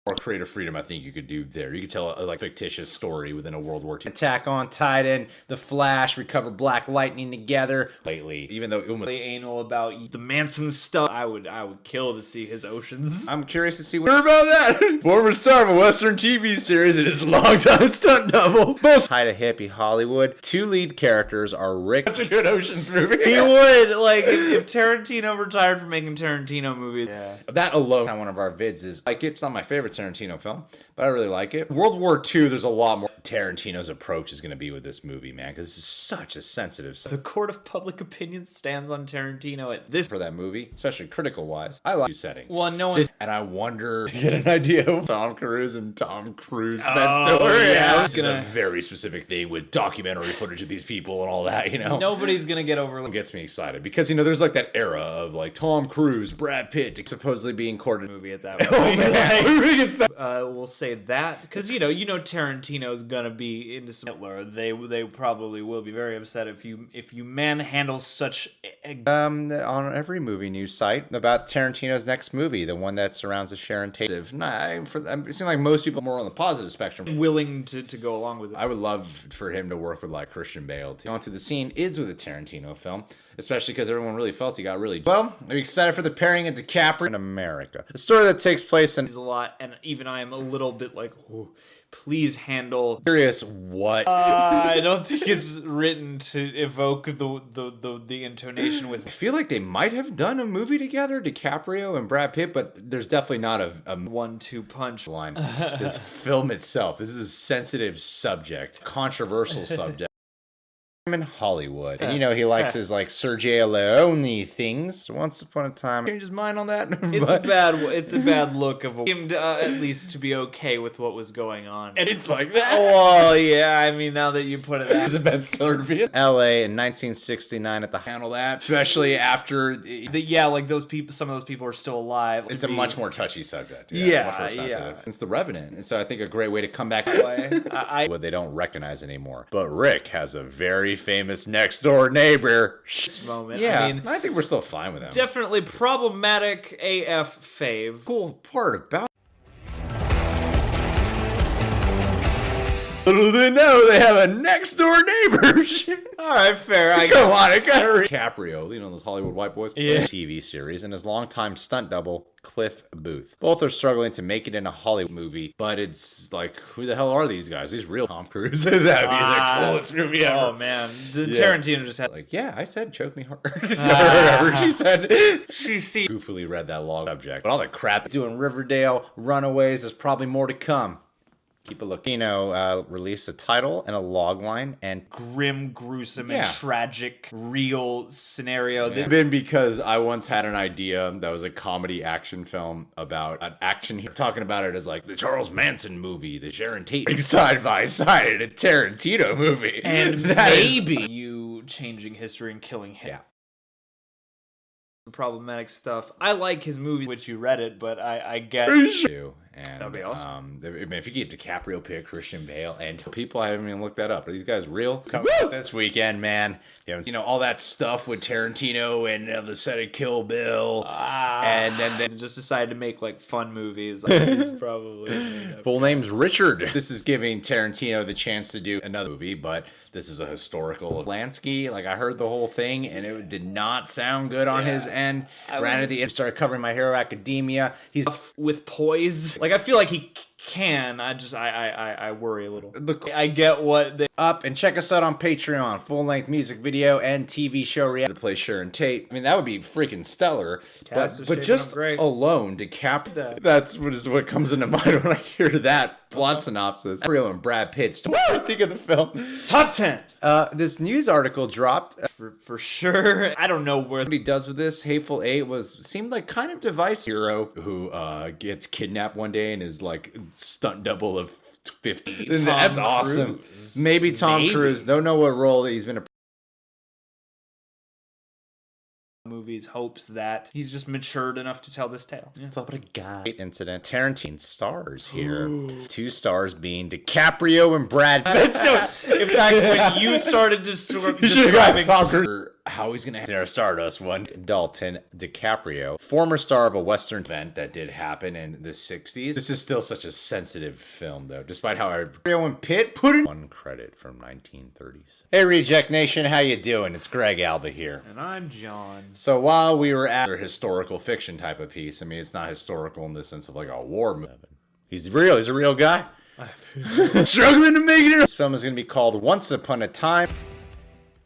Or creative freedom, I think you could do there. You could tell a like fictitious story within a World War II. Attack on Titan, The Flash, recover Black Lightning together. Lately, even though really anal about the Manson stuff, I would kill to see his Oceans. I'm curious to see what about that. Former star of a Western TV series and his longtime stunt double. Hide a hippie Hollywood. Two lead characters are Rick. That's a good Oceans movie. He would like if Tarantino retired from making Tarantino movies. Yeah. That alone on one of our vids is like it's not my favorite Tarantino film, but I really like it. World War II, there's a lot more Tarantino's approach is going to be with this movie, man, because it's such a sensitive The court of public opinion stands on Tarantino at this for that movie, especially critical wise. I like setting. Well, no one and I wonder get an idea of Tom Cruise and Tom Cruise. Yeah, this is a very specific thing with documentary footage of these people and all that, you know. Nobody's gonna get over. It gets me excited because you know there's like that era of like Tom Cruise, Brad Pitt supposedly being courted movie at that point. We'll say that because you know Tarantino's gonna be into some Hitler. They probably will be very upset if you manhandle such on every movie news site about Tarantino's next movie, the one that surrounds the Sharon Tate. It seems like most people are more on the positive spectrum, willing to go along with it. I would love for him to work with like Christian Bale. Onto the scene is with a Tarantino film, especially because everyone really felt he got really well. I'm excited for the pairing of DiCaprio in America. The story that takes place in a lot, and even I am a little bit like, ooh, please handle. Curious what? I don't think it's written to evoke the intonation with. I feel like they might have done a movie together, DiCaprio and Brad Pitt, but there's definitely not a 1-2 punch line. This film itself, this is a sensitive subject, controversial subject. In Hollywood, and you know he likes his like Sergio Leone things. Once upon a time, changed his mind on that. It's a bad look of him to, at least to be okay with what was going on, and it's like that. Well, yeah, I mean now that you put it, there's a Ben Stiller in L.A. in 1969 at the handle that, especially after like those people, some of those people are still alive. It's a much more touchy subject. Yeah, much more sensitive. It's The Revenant, and so I think a great way to come back what they don't recognize anymore. But Rick has a very famous next door neighbor moment. Yeah, I mean, I think we're still fine with him. Definitely problematic AF fave. Cool part about little do they know they have a next door neighbor. All right, fair. Come on, I got her. DiCaprio, you know those Hollywood white boys. Yeah. TV series and his longtime stunt double Cliff Booth. Both are struggling to make it in a Hollywood movie, but it's like, who the hell are these guys? These real Tom Cruise. That'd be the coolest movie ever. Oh man, Tarantino just had like, yeah, I said choke me hard. Whatever she said. She goofily read that log subject, but all the crap doing Riverdale, Runaways, there's probably more to come. Keep a look. Released a title and a log line and grim, gruesome, and tragic, real scenario. It's been because I once had an idea that was a comedy action film about an action hero, talking about it as like the Charles Manson movie, the Sharon Tate side by side in a Tarantino movie, and maybe you changing history and killing him. Yeah. Problematic stuff. I like his movie, which you read it, but I get you. And that'd be awesome. If you get DiCaprio, Pitt, Christian Bale, and people, I haven't even looked that up. Are these guys real? Coming out this weekend, man. You know all that stuff with Tarantino and the set of Kill Bill, and then they just decided to make like fun movies. It's probably full name's Richard. This is giving Tarantino the chance to do another movie, but this is a historical Lansky. Like I heard the whole thing, and it did not sound good on his end. Granted, the started covering My Hero Academia. He's with poise. Like I feel like he can. I worry a little. I get what they up and check us out on Patreon. Full-length music video and TV show reaction to play Sharon Tate. I mean, that would be freaking stellar. But just alone, DiCaprio. That's what comes into mind when I hear that plot synopsis. DiCaprio and Brad Pitt. What do you think of the film? Top 10. This news article dropped for sure. I don't know what he does with this. Hateful Eight seemed like kind of divisive. Hero who gets kidnapped one day and is like stunt double of 50. That's awesome. Maybe Tom Cruise. Don't know what role he's been a movies, hopes that he's just matured enough to tell this tale. It's all about a guy incident. Tarantino stars here. Ooh. 2 stars being DiCaprio and Brad Pitt. In fact, when you started describing Tom Cruise how he's gonna enter Stardust one. Dalton DiCaprio, former star of a Western event that did happen in the 60s. This is still such a sensitive film, though, despite how DiCaprio and Pitt put in one credit from 1930s. Hey, Reject Nation, how you doing? It's Greg Alba here. And I'm John. So while we were at a historical fiction type of piece, I mean, it's not historical in the sense of like a war movie. He's real. He's a real guy. Struggling to make it. This film is going to be called Once Upon a Time.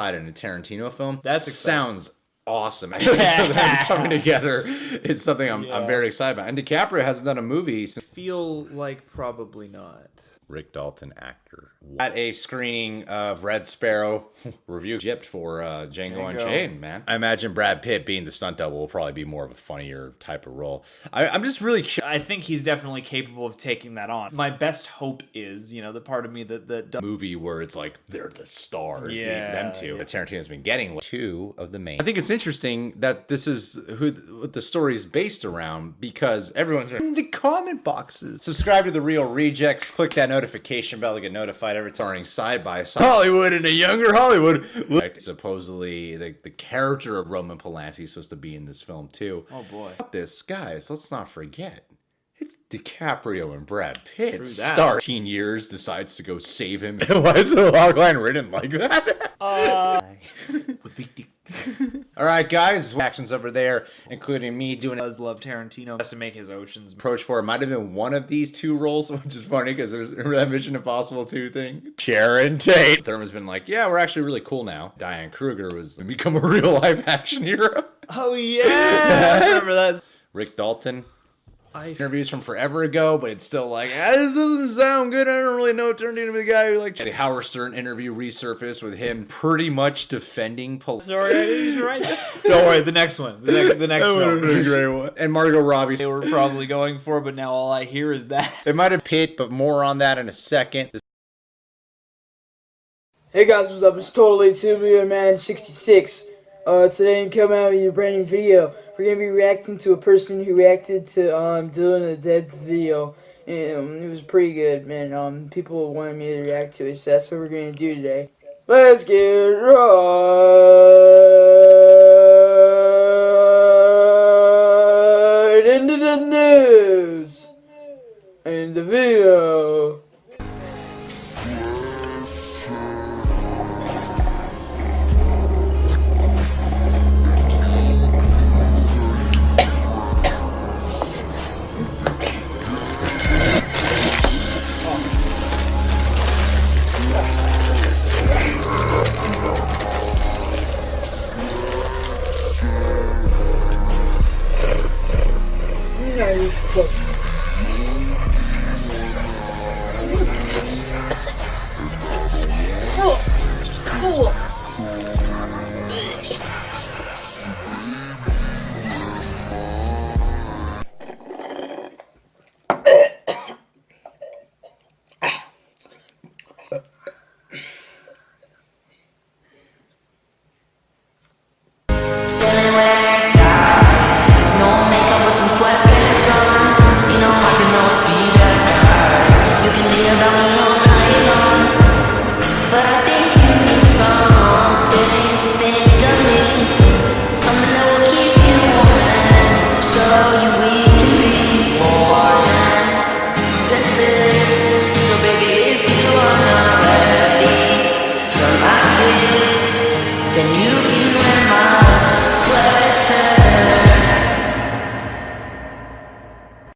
In a Tarantino film. That sounds awesome. Coming together is something I'm very excited about. And DiCaprio hasn't done a movie since. Feel like probably not. Rick Dalton, actor. At a screening of Red Sparrow review gypped for Django Unchained, man. I imagine Brad Pitt being the stunt double will probably be more of a funnier type of role. I'm just really I think he's definitely capable of taking that on. My best hope is, you know, the part of me that movie where it's like they're the stars, them two. Tarantino's been getting two of the main. I think it's interesting that this is what the story is based around because everyone's in the comment boxes. Subscribe to The Real Rejects. Click that notification bell to get notified every time side by side. Hollywood and a younger Hollywood. Supposedly, the character of Roman Polanski is supposed to be in this film too. Oh boy. This, guys, let's not forget. It's DiCaprio and Brad Pitt. Star 18 years decides to go save him. Why is the logline written like that? With big dick. All right, guys. Actions over there, including me doing. Does love Tarantino. Has to make his Ocean's approach for it. Might have been one of these two roles, which is funny because there's that Mission Impossible 2 thing. Sharon Tate. Thurman's been like, yeah, we're actually really cool now. Diane Kruger was become a real life action hero. Oh yeah, I remember that. Rick Dalton. Interviews from forever ago, but it's still like, this doesn't sound good. I don't really know. It turned into the guy who like Howard Stern interview resurfaced with him pretty much defending police. Sorry, he's right. Don't worry, the next one. The next film. That would have been a great one. And Margot Robbie. They were probably going for, but now all I hear is that. It might have Pitt, but more on that in a second. Hey guys, what's up? It's Totally Tubular Man 66. Today I'm coming out with a brand new video. We're going to be reacting to a person who reacted to Dylan the Dead's video. And it was pretty good, man. People wanted me to react to it, so that's what we're going to do today. Let's get right into the news and the video.